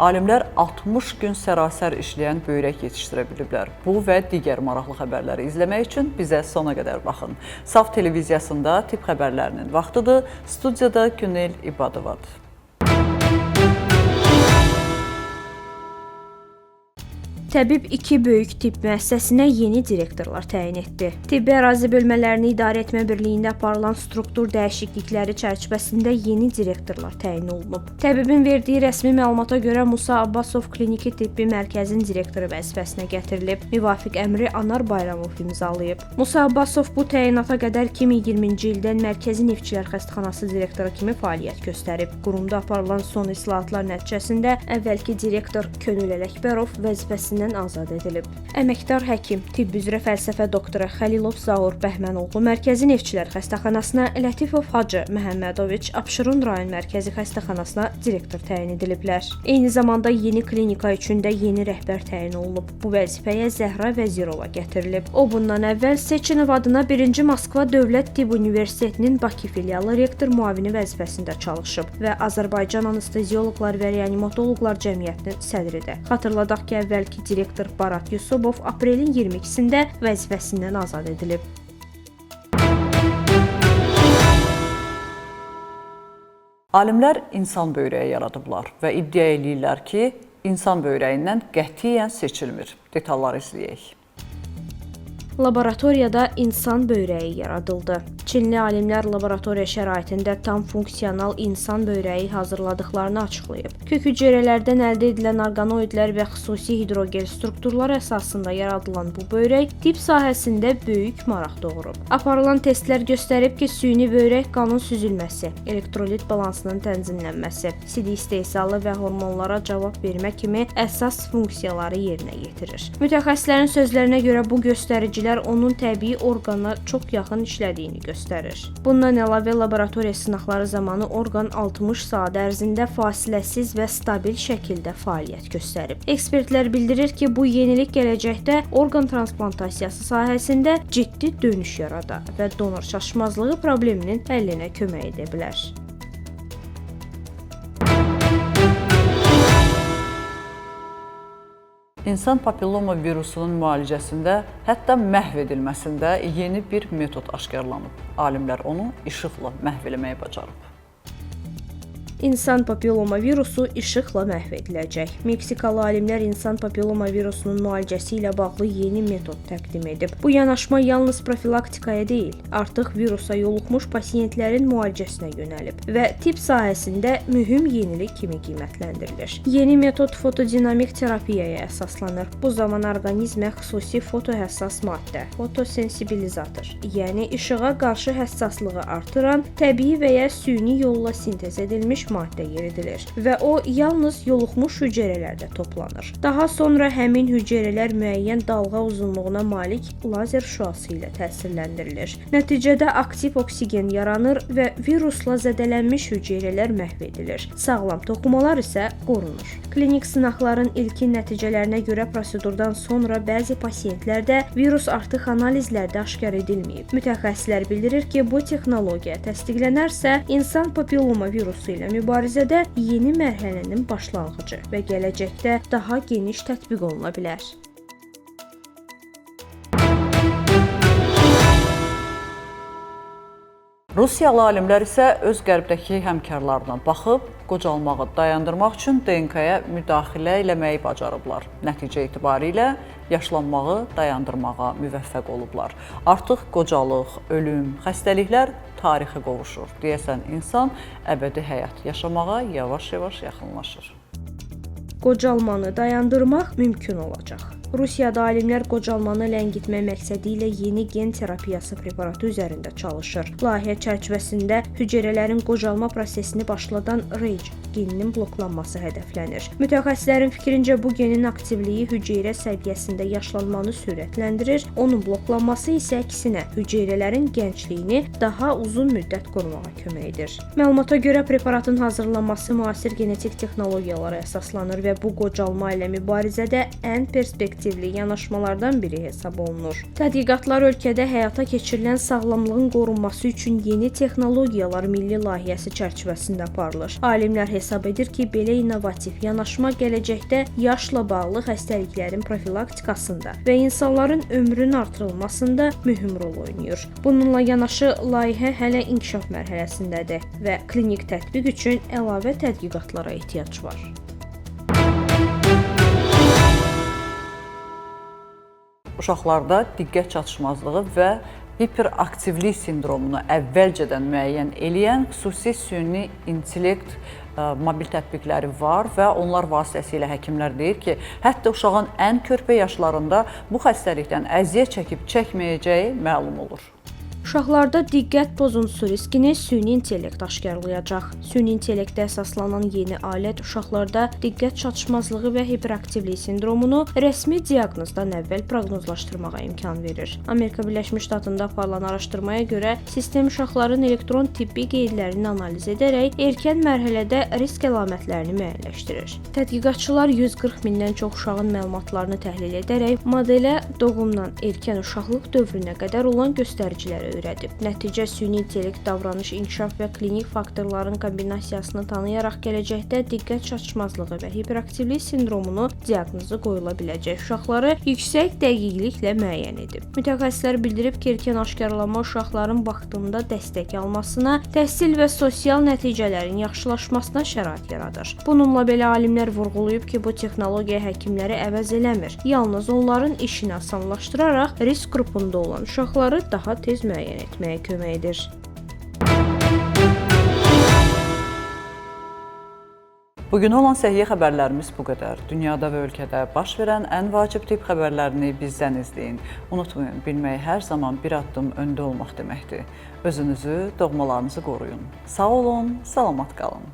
Alimlər 60 gün sərasər işləyən böyrək yetişdirə biliblər. Bu və digər maraqlı xəbərləri izləmək üçün bizə sona qədər baxın. Saf televiziyasında tibb xəbərlərinin vaxtıdır. Studiyada Günel İbadovadır. Təbib 2 böyük tibb müəssisəsinə yeni direktorlar təyin etdi. Tibbi ərazi bölmələrini idarə etmə birliyində aparılan struktur dəyişiklikləri çərçivəsində yeni direktorlar təyin olunub. Təbibin verdiyi rəsmi məlumata görə Musa Abbasov Kliniki Tibbi Mərkəzin direktoru vəzifəsinə gətirilib. Müvafiq əmri Anar Bayramov imzalayıb. Musa Abbasov bu təyinata qədər 2020-ci ildən Mərkəzi Neftçilər Xəstəxanası direktoru kimi fəaliyyət göstərib. Qurumda aparılan son islahatlar nəticəsində əvvəlki direktor Könül Ələkbərov vəzifəsindən azad edilib. Əməkdar həkim, tibb üzrə fəlsəfə doktoru Xəlilov Zaur Bəhmənoğlu Mərkəzi Neftçilər Xəstəxanasına, Lətifov Hacı Məhəmmədoviç Abşeron rayon Mərkəzi Xəstəxanasına direktor təyin ediliblər. Eyni zamanda yeni klinika üçün də yeni rəhbər təyin olunub. Bu vəzifəyə Zəhra Vəzirova gətirilib. O bundan əvvəl Seçinov adına 1-ci Moskva Dövlət Tibb Universitetinin Bakı filialı rektor müavini vəzifəsində çalışıb və Azərbaycan Anestezioloqlar və Reanimatoloqlar Cəmiyyətinin sədridir. Xatırladaq ki, əvvəlki direktor Barat Yusubov aprelin 22-sində vəzifəsindən azad edilib. Alimlər insan böyrəyi yaradıblar və iddia edirlər ki, insan böyrəyindən qətiyyən seçilmir. Detalları izləyək. Laboratoriyada insan böyrəyi yaradıldı. Çinli alimlər laboratoriya şəraitində tam funksional insan böyrəyi hazırladıqlarını açıqlayıb. Kök hüceyrələrdən əldə edilən orqanoidlər və xüsusi hidrogel strukturlar əsasında yaradılan bu böyrək tibb sahəsində böyük maraq doğurub. Aparılan testlər göstərib ki, süni böyrək qanın süzülməsi, elektrolit balansının tənzimlənməsi, sidik istehsalı və hormonlara cavab vermə kimi əsas funksiyaları yerinə yetirir. Mütəxəssislərin sözlərinə görə bu göstəricilər onun təbii orqana çox yaxın işlədiyini göstərir. Bundan əlavə laboratoriya sınaqları zamanı orqan 60 saat ərzində fasiləsiz və stabil şəkildə fəaliyyət göstərib. Ekspertlər bildirir ki, bu yenilik gələcəkdə orqan transplantasiyası sahəsində ciddi dönüş yarada və donor çatışmazlığı probleminin həllinə kömək edə bilər. İnsan papilloma virusunun müalicəsində, hətta məhv edilməsində yeni bir metod aşkarlanıb. Alimlər onu işıqla məhv eləməyi bacarıb. İnsan papilloma virusu işıqla məhv ediləcək. Meksikalı alimlər insan papilloma virusunun müalicəsi ilə bağlı yeni metod təqdim edib. Bu yanaşma yalnız profilaktikaya deyil, artıq virusa yoluxmuş pasiyentlərin müalicəsinə yönəlib və tibb sahəsində mühüm yenilik kimi qiymətləndirilir. Yeni metod fotodinamik terapiyaya əsaslanır. Bu zaman orqanizmə xüsusi fotohəssas maddə, fotosensibilizator, yəni işığa qarşı həssaslığı artıran təbii və ya süni yolla sintez edilmiş maddə yeridilir və o yalnız yoluxmuş hüceyrələrdə toplanır. Daha sonra həmin hüceyrələr müəyyən dalğa uzunluğuna malik lazer şüası ilə təsirləndirilir. Nəticədə aktiv oksigen yaranır və virusla zədələnmiş hüceyrələr məhv edilir. Sağlam toxumalar isə qorunur. Klinik sınaqların ilkin nəticələrinə görə prosedurdan sonra bəzi pasiyentlərdə virus artıq analizlərdə aşkar edilməyib. Mütəxəssislər bildirir ki, bu texnologiya təsdiqlənərsə, insan papilloma virusu ilə mübarizədə yeni mərhələnin başlanğıcı və gələcəkdə daha geniş tətbiq oluna bilər. Rusiyalı alimlər isə öz qərbdəki həmkarlarına baxıb, qocalmağı dayandırmaq üçün DNK-yə müdaxilə eləməyi bacarıblar. Nəticə etibarilə yaşlanmağı dayandırmağa müvəffəq olublar. Artıq qocalıq, ölüm, xəstəliklər tarixi qovuşur. Deyəsən, insan əbədi həyat yaşamağa yavaş-yavaş yaxınlaşır. Qocalmanı dayandırmaq mümkün olacaq. Rusiyada alimlər qocalmanı ləngitmə məqsədi ilə yeni gen terapiyası preparatı üzərində çalışır. Layihə çərçivəsində hüceyrələrin qocalma prosesini başladan RAGE geninin bloklanması hədəflənir. Mütəxəssislərin fikrincə bu genin aktivliyi hüceyrə səviyyəsində yaşlanmanı sürətləndirir, onun bloklanması isə əksinə hüceyrələrin gəncliyini daha uzun müddət qorumağa kömək edir. Məlumata görə preparatın hazırlanması müasir genetik texnologiyalara əsaslanır və bu qocalma ilə mübarizədə ən perspektivli yanaşmalardan biri hesab olunur. Tədqiqatlar ölkədə həyata keçirilən sağlamlığın qorunması üçün yeni texnologiyalar milli layihəsi çərçivəsində aparılır. Alimlər hesab edir ki, belə innovativ yanaşma gələcəkdə yaşla bağlı xəstəliklərin profilaktikasında və insanların ömrünün artırılmasında mühüm rol oynayır. Bununla yanaşı, layihə hələ inkişaf mərhələsindədir və klinik tətbiq üçün əlavə tədqiqatlara ehtiyac var. Uşaqlarda diqqət çatışmazlığı və hiperaktivlik sindromunu əvvəlcədən müəyyən eləyən xüsusi süni intellekt mobil tətbiqləri var və onlar vasitəsilə həkimlər deyir ki, hətta uşağın ən körpə yaşlarında bu xəstəlikdən əziyyət çəkib çəkməyəcəyi məlum olur. Uşaqlarda diqqət pozuntusu riskini süni intellekt aşkarlayacaq. Süni intellektə əsaslanan yeni alət uşaqlarda diqqət çatışmazlığı və hiperaktivlik sindromunu rəsmi diaqnozdan əvvəl proqnozlaşdırmağa imkan verir. Amerika Birləşmiş Ştatında aparılan araşdırmaya görə sistem uşaqların elektron tibbi qeydlərini analiz edərək erkən mərhələdə risk əlamətlərini müəyyənləşdirir. Tədqiqatçılar 140 mindən çox uşağın məlumatlarını təhlil edərək modelə doğumdan erkən uşaqlıq dövrünə qədər olan göstəriciləri öyrədib. Nəticə süni intellekt davranış, inkişaf və klinik faktorların kombinasiyasını tanıyaraq gələcəkdə diqqət çatışmazlığı və hiperaktivlik sindromunu diaqnozu qoyula biləcək uşaqları yüksək dəqiqliklə müəyyən edib. Mütəxəssislər bildirib ki, erkən aşkarlanma uşaqların vaxtında dəstək almasına, təhsil və sosial nəticələrin yaxşılaşmasına şərait yaradır. Bununla belə alimlər vurğulayıb ki, bu texnologiya həkimləri əvəz eləmir. Yalnız onların işini asanlaşdıraraq risk qrupunda olan uşaqları daha tez müəyyən etməyə kömək edir. Bugün olan səhiyyə xəbərlərimiz bu qədər. Dünyada və ölkədə baş verən ən vacib tip xəbərlərini bizdən izləyin. Unutmayın, bilmək hər zaman bir addım öndə olmaq deməkdir. Özünüzü, doğmalarınızı qoruyun. Sağ olun, salamat qalın.